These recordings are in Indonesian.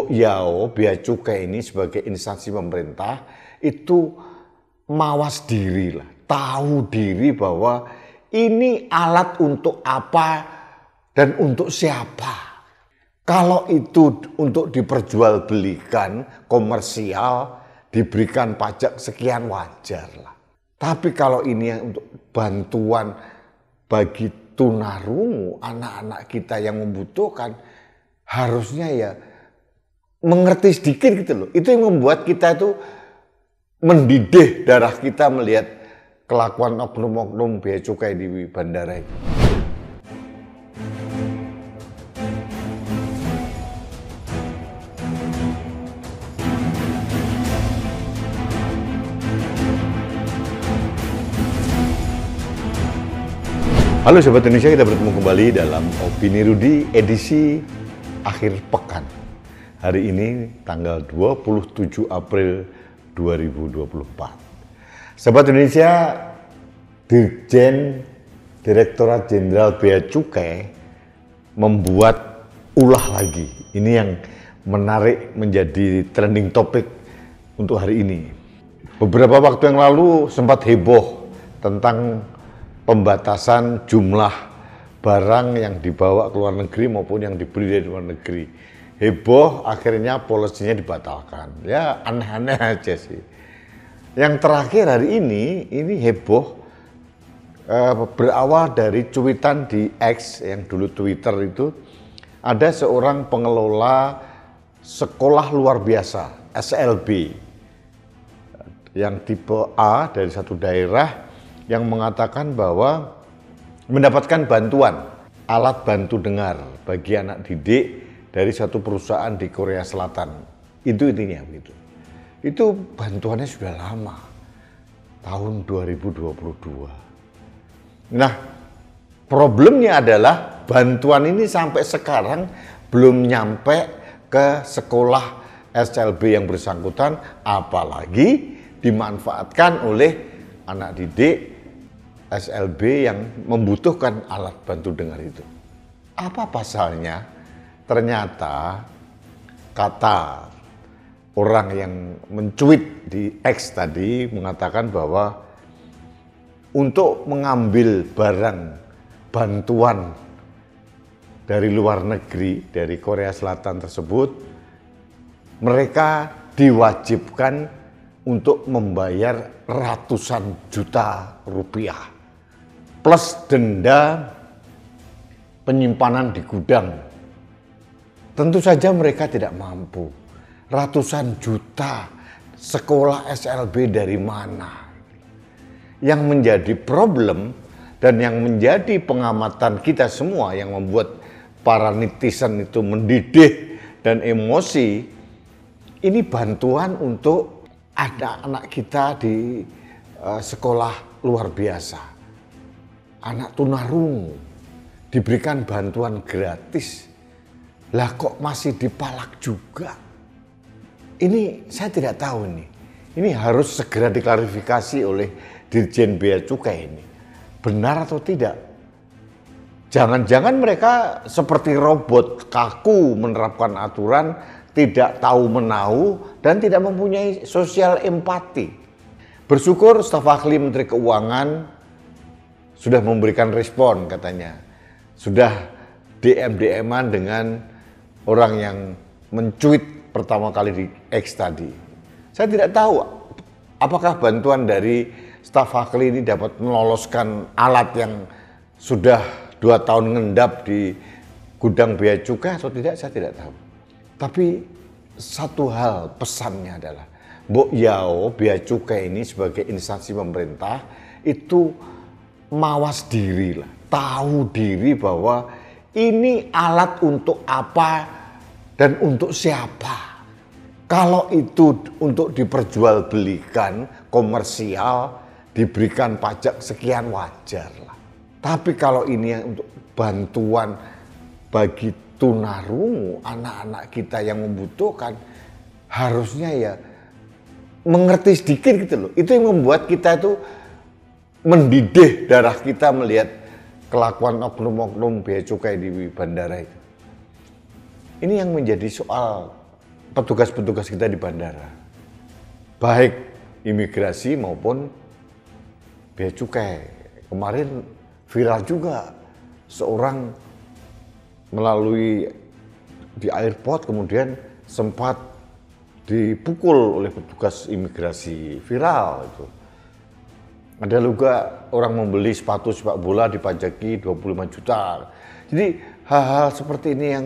Mbok Yao Bea Cukai ini sebagai instansi pemerintah itu mawas diri lah, tahu diri bahwa ini alat untuk apa dan untuk siapa. Kalau itu untuk diperjualbelikan komersial, diberikan pajak sekian wajar lah. Tapi kalau ini untuk bantuan bagi tunarungu, anak-anak kita yang membutuhkan, harusnya ya mengerti sedikit gitu loh. Itu yang membuat kita itu mendidih darah kita melihat kelakuan oknum-oknum bea cukai di bandara itu. Halo Sobat Indonesia, kita bertemu kembali dalam Opini Rudi edisi akhir pekan. Hari ini tanggal 27 April 2024. Sobat Indonesia, Dirjen Direktorat Jenderal Bea Cukai membuat ulah lagi. Ini yang menarik menjadi trending topik untuk hari ini. Beberapa waktu yang lalu sempat heboh tentang pembatasan jumlah barang yang dibawa ke luar negeri maupun yang dibeli dari luar negeri. Heboh, akhirnya polisinya dibatalkan. Ya aneh-aneh aja sih. Yang terakhir hari ini heboh berawal dari cuitan di X yang dulu Twitter itu. Ada seorang pengelola sekolah luar biasa, SLB, yang tipe A dari satu daerah, yang mengatakan bahwa mendapatkan bantuan alat bantu dengar bagi anak didik dari satu perusahaan di Korea Selatan. Itu intinya begitu. Itu bantuannya sudah lama, tahun 2022. Nah, problemnya adalah bantuan ini sampai sekarang belum nyampe ke sekolah SLB yang bersangkutan, apalagi dimanfaatkan oleh anak didik SLB yang membutuhkan alat bantu dengar itu. Apa pasalnya? Ternyata kata orang yang mencuit di X tadi mengatakan bahwa untuk mengambil barang bantuan dari luar negeri, dari Korea Selatan tersebut, mereka diwajibkan untuk membayar ratusan juta rupiah plus denda penyimpanan di gudang. Tentu saja mereka tidak mampu. Ratusan juta sekolah SLB dari mana? Yang menjadi problem dan yang menjadi pengamatan kita semua yang membuat para netizen itu mendidih dan emosi, ini bantuan untuk anak-anak kita di sekolah luar biasa. Anak tunarungu diberikan bantuan gratis. Lah kok masih dipalak juga? Ini saya tidak tahu nih. Ini harus segera diklarifikasi oleh Dirjen Bea Cukai ini. Benar atau tidak? Jangan-jangan mereka seperti robot, kaku menerapkan aturan, tidak tahu menahu, dan tidak mempunyai sosial empati. Bersyukur staf ahli Menteri Keuangan sudah memberikan respon katanya. Sudah DM-an dengan orang yang mencuit pertama kali di X tadi. Saya tidak tahu apakah bantuan dari staf ahli ini dapat meloloskan alat yang sudah 2 tahun ngendap di gudang bea cukai atau tidak, saya tidak tahu. Tapi satu hal pesannya adalah Mbok Yao Bea Cukai ini sebagai instansi pemerintah itu mawas diri lah, tahu diri bahwa ini alat untuk apa dan untuk siapa. Kalau itu untuk diperjualbelikan komersial, diberikan pajak sekian wajar lah. Tapi kalau ini untuk bantuan bagi tunarungu, anak-anak kita yang membutuhkan, harusnya ya mengerti sedikit gitu loh. Itu yang membuat kita itu mendidih darah kita melihat kelakuan oknum-oknum bea cukai di bandara itu. Ini yang menjadi soal petugas-petugas kita di bandara, baik imigrasi maupun bea cukai. Kemarin viral juga seorang melalui di airport kemudian sempat dipukul oleh petugas imigrasi, viral itu. Ada juga orang membeli sepatu sepak bola dipajaki 25 juta. Jadi hal-hal seperti ini yang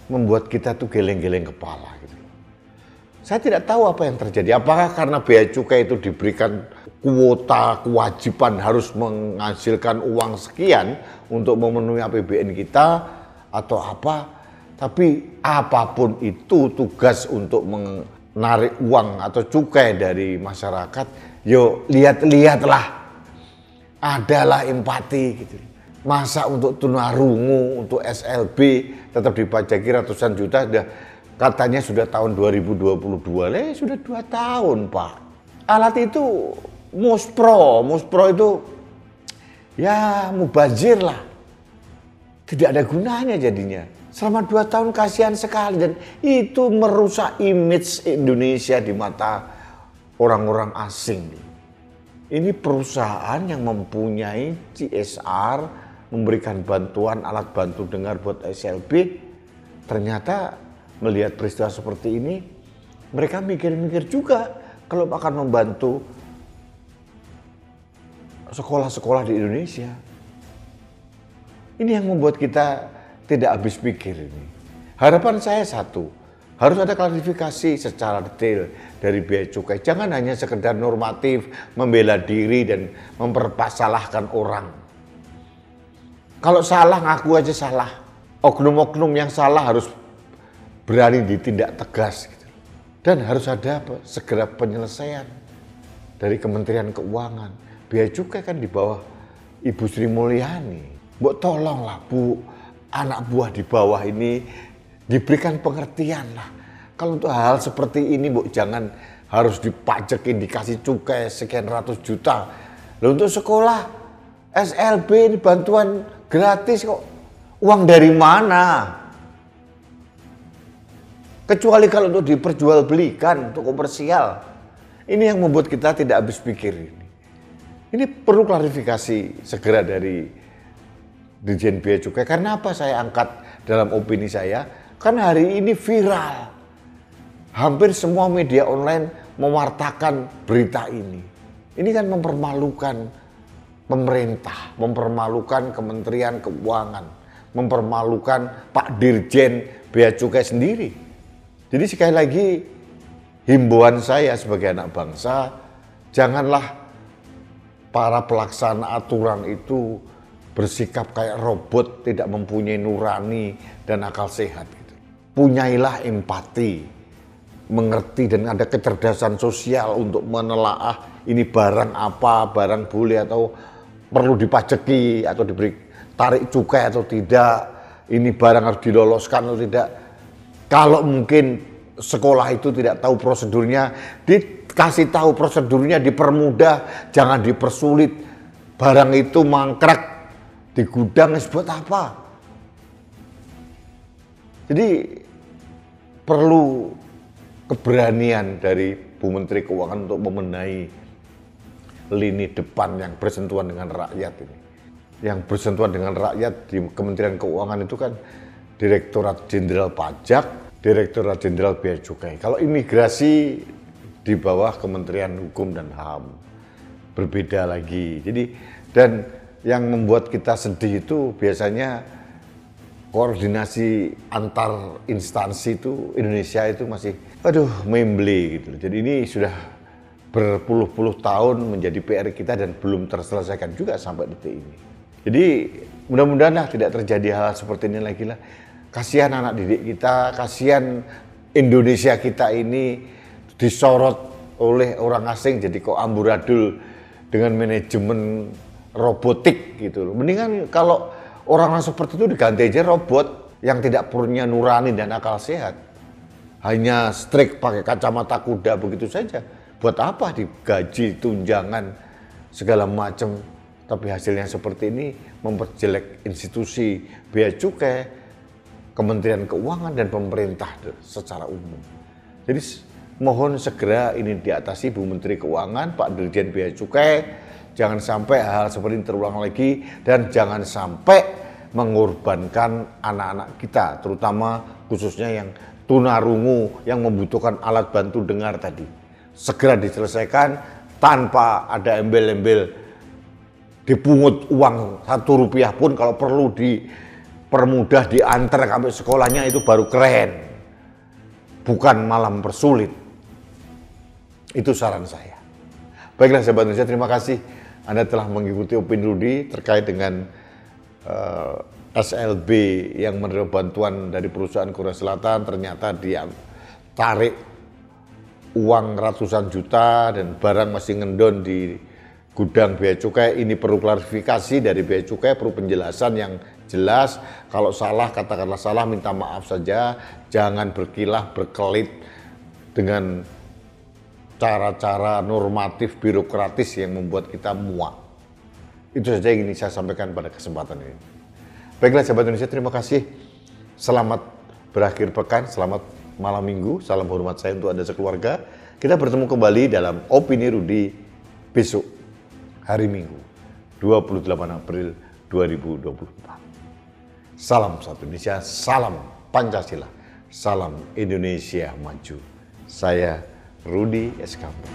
membuat kita tuh geleng-geleng kepala gitu. Saya tidak tahu apa yang terjadi. Apakah karena bea cukai itu diberikan kuota kewajiban harus menghasilkan uang sekian untuk memenuhi APBN kita atau apa? Tapi apapun itu tugas untuk menarik uang atau cukai dari masyarakat, yo lihat-lihatlah, adalah empati gitu. Masa untuk tunarungu, untuk SLB tetap dipajaki ratusan juta, katanya sudah tahun 2022, sudah 2 tahun Pak. Alat itu muspro itu ya mubazir lah, tidak ada gunanya jadinya. Selama 2 tahun kasihan sekali dan itu merusak image Indonesia di mata orang-orang asing. Ini perusahaan yang mempunyai CSR, memberikan bantuan alat bantu dengar buat SLB, ternyata melihat peristiwa seperti ini, mereka mikir-mikir juga kalau akan membantu sekolah-sekolah di Indonesia. Ini yang membuat kita tidak habis pikir ini. Harapan saya satu, harus ada klarifikasi secara detail dari bea cukai. Jangan hanya sekedar normatif, membela diri dan mempermasalahkan orang. Kalau salah, ngaku aja salah. Oknum-oknum yang salah harus berani ditindak tegas. Gitu. Dan harus ada segera penyelesaian dari Kementerian Keuangan. Bea cukai kan di bawah Ibu Sri Mulyani. Bu, tolonglah Bu, anak buah di bawah ini diberikan pengertian lah. Kalau untuk hal seperti ini Bu, jangan harus dipajakin, dikasih cukai sekian ratus juta. Lalu untuk sekolah SLB ini bantuan gratis kok. Uang dari mana? Kecuali kalau untuk diperjualbelikan, untuk komersial. Ini yang membuat kita tidak habis pikir ini. Ini perlu klarifikasi segera dari Dirjen Bea Cukai. Karena apa saya angkat dalam opini saya? Karena hari ini viral. Hampir semua media online mewartakan berita ini. Ini kan mempermalukan pemerintah, mempermalukan Kementerian Keuangan, mempermalukan Pak Dirjen Bea Cukai sendiri. Jadi sekali lagi himbauan saya sebagai anak bangsa, janganlah para pelaksana aturan itu bersikap kayak robot, tidak mempunyai nurani dan akal sehat. Gitu. Punyailah empati, mengerti dan ada kecerdasan sosial untuk menelaah ini barang apa, barang boleh atau perlu dipajaki atau diberi tarik cukai atau tidak, ini barang harus diloloskan atau tidak. Kalau mungkin sekolah itu tidak tahu prosedurnya, dikasih tahu prosedurnya, dipermudah, jangan dipersulit. Barang itu mangkrak di gudang buat apa? Jadi perlu keberanian dari Bu Menteri Keuangan untuk membenahi lini depan yang bersentuhan dengan rakyat ini. Yang bersentuhan dengan rakyat di Kementerian Keuangan itu kan Direktorat Jenderal Pajak, Direktorat Jenderal Bea Cukai. Kalau imigrasi di bawah Kementerian Hukum dan HAM. Berbeda lagi. Jadi dan yang membuat kita sedih itu biasanya koordinasi antar instansi itu Indonesia itu masih membeli gitu. Jadi ini sudah berpuluh-puluh tahun menjadi PR kita dan belum terselesaikan juga sampai detik ini. Jadi mudah-mudahan tidak terjadi hal seperti ini lagi lah. Kasihan anak didik kita, kasihan Indonesia kita ini disorot oleh orang asing jadi kok amburadul dengan manajemen robotik gitu loh. Mendingan kalau orang seperti itu diganti aja robot yang tidak punya nurani dan akal sehat. Hanya strik pakai kacamata kuda begitu saja. Buat apa digaji, tunjangan, segala macam. Tapi hasilnya seperti ini memperjelek institusi bea cukai, Kementerian Keuangan dan pemerintah secara umum. Jadi mohon segera ini diatasi Bu Menteri Keuangan, Pak Dirjen Bea Cukai, jangan sampai hal seperti ini terulang lagi dan jangan sampai mengorbankan anak-anak kita, terutama khususnya yang tunarungu yang membutuhkan alat bantu dengar tadi. Segera diselesaikan tanpa ada embel-embel dipungut uang Rp1 pun, kalau perlu dipermudah diantar sampai sekolahnya, itu baru keren. Bukan malah mempersulit. Itu saran saya. Baiklah sahabat Indonesia, terima kasih Anda telah mengikuti Opini Rudi terkait dengan SLB yang menerima bantuan dari perusahaan Korea Selatan. Ternyata dia tarik uang ratusan juta dan barang masih ngendon di gudang Bea Cukai. Ini perlu klarifikasi dari Bea Cukai, perlu penjelasan yang jelas. Kalau salah, katakanlah salah, minta maaf saja. Jangan berkilah berkelit dengan cara-cara normatif birokratis yang membuat kita muak. Itu saja yang ingin saya sampaikan pada kesempatan ini. Baiklah sahabat Indonesia, terima kasih. Selamat berakhir pekan, selamat malam minggu. Salam hormat saya untuk Anda sekeluarga. Kita bertemu kembali dalam Opini Rudi besok, hari Minggu, 28 April 2024. Salam satu Indonesia, salam Pancasila, salam Indonesia maju. Saya Rudi S. Campbell.